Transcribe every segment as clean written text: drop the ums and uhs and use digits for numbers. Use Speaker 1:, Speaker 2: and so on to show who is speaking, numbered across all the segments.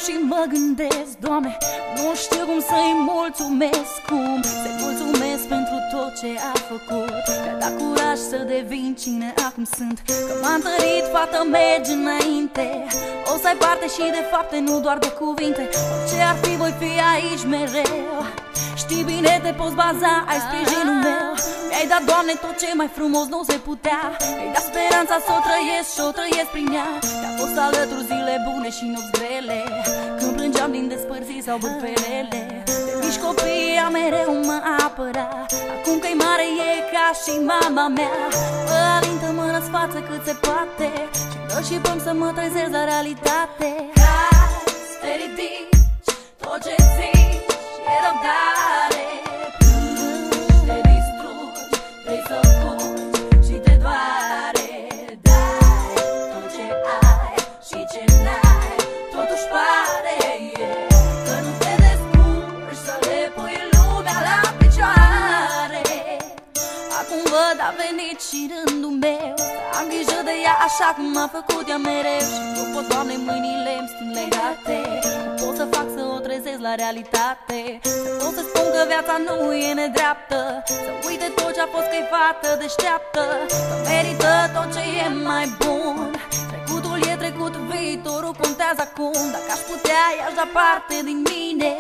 Speaker 1: și mă gândesc, Doamne, nu știu cum să-i mulțumesc, cum să-i mulțumesc pentru tot ce a făcut. Mi-a dat curaj să devin cine acum sunt, că m-a întărit, fată, mergi înainte. O să ai parte și de fapte, nu doar de cuvinte. Orice ar fi, voi fi aici mereu. Știi bine, te poți baza, ai sprijinul meu. Mi-ai dat, Doamne, tot ce mai frumos nu se putea. Mi-ai dat speranța să o trăiesc și o trăiesc prin ea. Mi-a fost alături zile bune și nopți grele, când plângeam din despărțiri sau bârfelele. De mici copii ea mereu mă apăra. Acum că-i mare e ca și mama mea. Mă alintă, mă răsfață cât se poate și dă și păm să mă trezesc la realitate. Cazi, te ridici, tot ce zici e răbdare. Plângi, te distrugi, vrei să fugi și te doare. Dai tot ce ai și ce n-ai, totuși pare că nu te descurci să le pui lumea la picioare. Acum văd, a venit și rândul meu să am grijă de ea așa cum m-a făcut ea mereu. Și nu pot, Doamne, mâinile-mi sunt legate, nu pot să fac să o trezesc la realitate. Să pot să spun că viața nu e nedreaptă, să uite tot ce-a fost, că-i fată deșteaptă, că merită tot ce e mai bun. Trecutul e trecut, viitorul contează acum. Dacă aș putea, i-aș da parte din mine.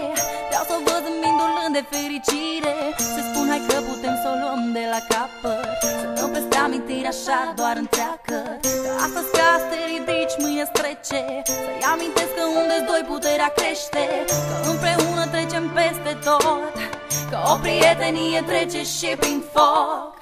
Speaker 1: Vreau să o văd zâmbindu-l de fericire, să spun hai că putem să o luăm de la capăt, să dăm peste amintiri așa doar întreacă. Că astăzi ca să te ridici, mâine trece, să-i amintesc că unde-s doi puterea crește, că împreună trecem peste tot, că o prietenie trece și prin foc.